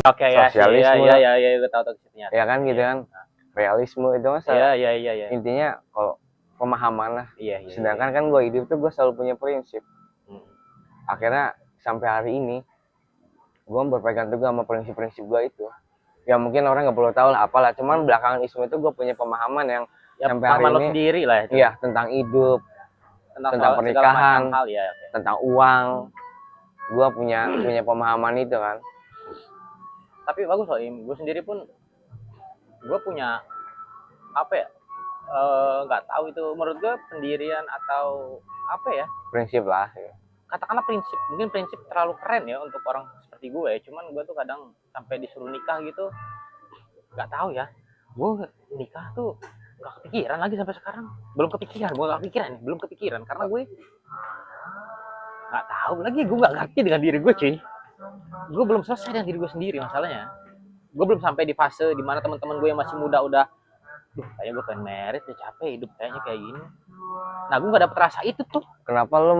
Oke ya, sosialisme, ya, gue tahu konsepnya. ya kan gitu kan, realisme itu mas. Iya. Intinya kalau pemahaman lah. Iya. Sedangkan kan gue hidup tuh gue selalu punya prinsip. Akhirnya sampai hari ini gue berpegang teguh sama prinsip-prinsip gue itu. Ya mungkin orang nggak perlu tahu lah apalah, cuman belakangan isu itu gue punya pemahaman yang ya, sampai hari ini sendiri lah itu. Iya, tentang hidup, tentang pernikahan, hal, ya, tentang uang. Gue punya pemahaman itu kan. Tapi bagus loh, gue sendiri pun gue punya apa ya, nggak tahu itu menurut gue pendirian atau apa ya, prinsip lah ya. Katakanlah prinsip, mungkin prinsip terlalu keren ya untuk orang seperti gue ya. Cuman gue tuh kadang sampai disuruh nikah gitu, nggak tahu ya, gue nikah tuh nggak kepikiran lagi sampai sekarang. Belum kepikiran karena gue nggak tahu lagi, gue nggak ngerti dengan diri gue cuy. Gue belum selesai dengan diri gue sendiri masalahnya. Gue belum sampai di fase dimana teman-teman gue yang masih muda udah, kayaknya gue pengen merit, ya capek hidup kayaknya kayak gini. Nah, gue nggak dapet rasa itu tuh. Kenapa lu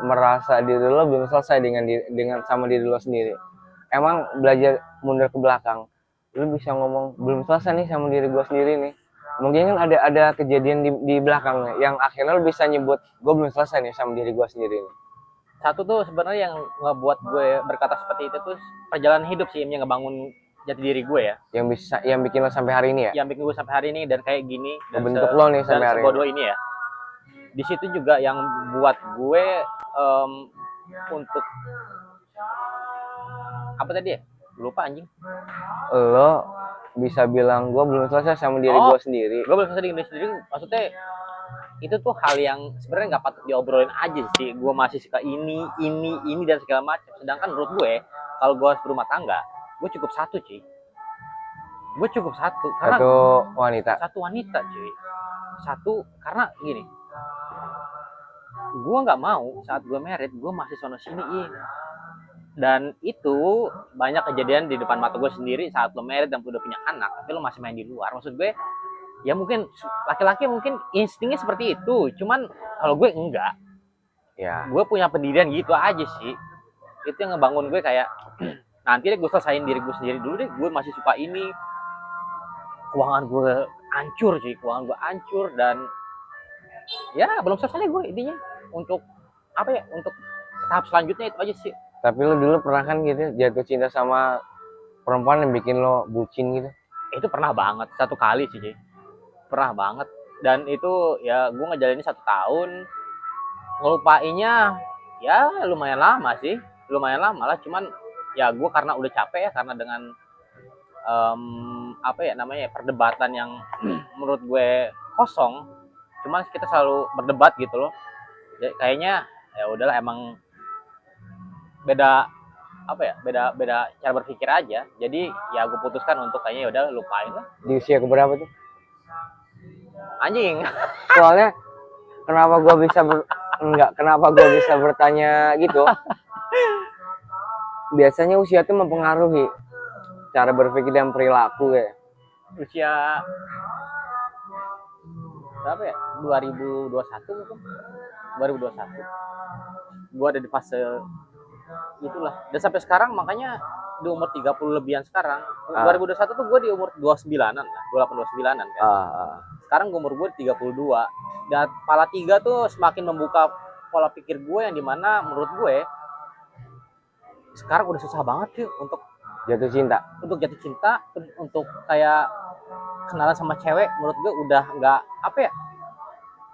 merasa diri lo belum selesai dengan sama diri lo sendiri? Emang belajar mundur ke belakang, lu bisa ngomong belum selesai nih sama diri gue sendiri nih. Mungkin kan ada kejadian di belakang yang akhirnya lu bisa nyebut gue belum selesai nih sama diri gue sendiri nih. Satu tuh sebenarnya yang ngebuat gue berkata seperti itu tuh perjalanan hidup sih, yang ngebangun jati diri gue ya. Yang bikin lo sampai hari ini ya? Yang bikin gue sampai hari ini dan kayak gini. Dan bentuk lo nih sampai hari ini ya. Di situ juga yang buat gue untuk apa tadi ya? Lupa anjing. Lo bisa bilang gue belum selesai sama diri gue sendiri. Gue belum selesai dengan diri sendiri, maksudnya itu tuh hal yang sebenarnya nggak patut diobrolin aja sih. Gue masih suka ini dan segala macam. Sedangkan menurut gue kalau gue harus berumah tangga, gue cukup satu cuy. Karena satu wanita cuy. Satu karena gini, gue nggak mau saat gue married gue masih sono siniin. Dan itu banyak kejadian di depan mata gue sendiri saat lo married dan udah punya anak tapi lo masih main di luar. Maksud gue ya mungkin laki-laki mungkin instingnya seperti itu, cuman kalau gue enggak ya. Gue punya pendirian gitu aja sih. Itu yang ngebangun gue kayak nanti deh gue selesain diri gue sendiri dulu deh. Gue masih suka ini, keuangan gue hancur dan ya belum selesai gue intinya untuk apa ya, untuk tahap selanjutnya itu aja sih. Tapi lo dulu pernah kan gitu jatuh cinta sama perempuan yang bikin lo bucin gitu? Itu pernah banget, satu kali sih, pernah banget. Dan itu ya gue ngejalanin 1 tahun, ngelupainnya ya lumayan lama lah. Cuman ya gue karena udah capek ya, karena dengan apa ya namanya, perdebatan yang menurut gue kosong. Cuman kita selalu berdebat gitu loh. Ya, kayaknya ya udahlah, emang beda cara berpikir aja. Jadi ya gue putuskan untuk kayaknya udah lupain lah. Di usia keberapa tuh? Anjing. Soalnya kenapa gue bisa bertanya gitu? Biasanya usia tuh mempengaruhi cara berpikir dan perilaku ya. Usia berapa ya? 2021 mungkin. 2021. Gue ada di fase itulah. Dan sampai sekarang makanya di umur 30 lebihan sekarang. 2021 tuh gue di umur 29-an lah, 28-29-an kan. Sekarang umur gue 32. Dan kepala 3 tuh semakin membuka pola pikir gue yang dimana menurut gue sekarang udah susah banget sih untuk jatuh cinta, untuk kayak kenalan sama cewek. Menurut gue udah nggak apa ya,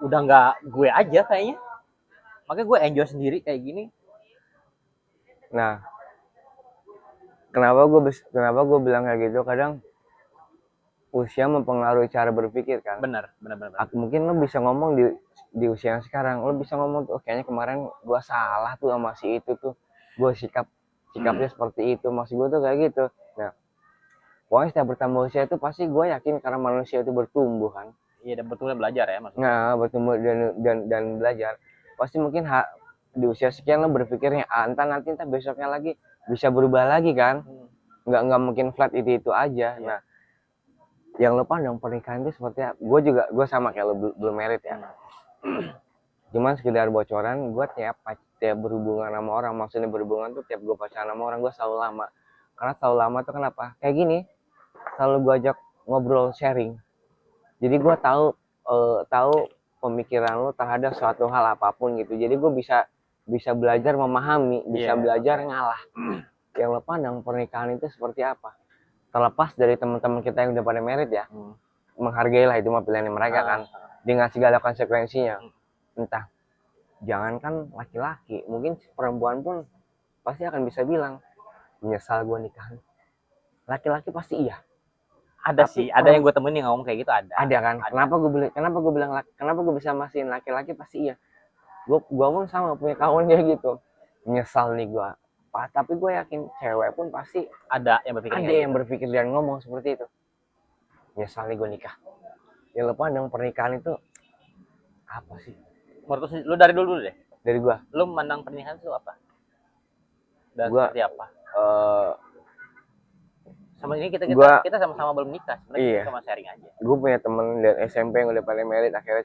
udah nggak gue aja kayaknya. Makanya gue enjoy sendiri kayak gini. Nah, kenapa gue bilang kayak gitu? Kadang usia mempengaruhi cara berpikir kan. Benar. Mungkin lo bisa ngomong di usia yang sekarang, lo bisa ngomong tuh kayaknya kemarin gue salah tuh sama si itu tuh, gue sikapnya seperti itu, maksud gue tuh kayak gitu. Nah, pokoknya setiap bertambah usia itu pasti gue yakin karena manusia itu bertumbuh kan. Iya, dan bertumbuh belajar ya maksudnya. Nah, bertumbuh dan belajar. Pasti mungkin di usia sekian lo berpikirnya entah besoknya lagi bisa berubah lagi kan. Nggak mungkin flat itu aja. Nah, yang lo pandang pernikahan itu seperti apa? Gue sama kayak lo, belum merit ya. Cuman sekedar bocoran, gue tiap berhubungan sama orang, maksudnya berhubungan tuh tiap gue pacaran sama orang gue selalu lama. karena selalu lama tuh kenapa kayak gini, selalu gue ajak ngobrol sharing, jadi gue tahu pemikiran lu terhadap suatu hal apapun gitu, jadi gue bisa belajar memahami, bisa belajar ngalah. Yang lo pandang pernikahan itu seperti apa, terlepas dari teman-teman kita yang udah pada married ya, menghargailah itu mah pilihan mereka kan, dengan segala konsekuensinya. Entah, jangankan laki-laki, mungkin perempuan pun pasti akan bisa bilang menyesal gue nikahan. Laki-laki pasti iya. Ada sih, ada yang gue temuin yang ngomong kayak gitu, ada kan. Ada. Kenapa gue bisa mastiin laki-laki pasti iya. Gue pun sama punya kawan kayak gitu, menyesal nih gue. Tapi gue yakin cewek pun pasti ada yang berpikir dan ngomong seperti itu. Menyesal nih gue nikah. Ya lo pandang pernikahan itu apa sih? Menurut lu dari dulu deh. Dari gue. Lu memandang pernikahan itu apa? Dan gua, seperti apa? Sama ini kita sama-sama belum nikah, sebenarnya iya. Kita sama sharing aja. Gue punya temen dari SMP yang udah pada married, akhirnya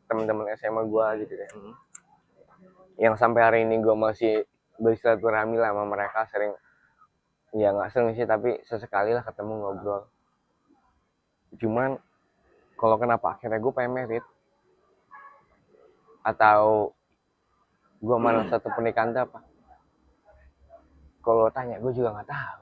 temen-temen SMA gue gitu deh. Yang sampai hari ini gue masih bersilaturahmi lah sama mereka, sering, ya nggak sering sih, tapi sesekali lah ketemu ngobrol. Cuman kalau kenapa akhirnya gue pengen married atau gue malah satu pernikahan itu apa? Kalau tanya gue juga nggak tahu.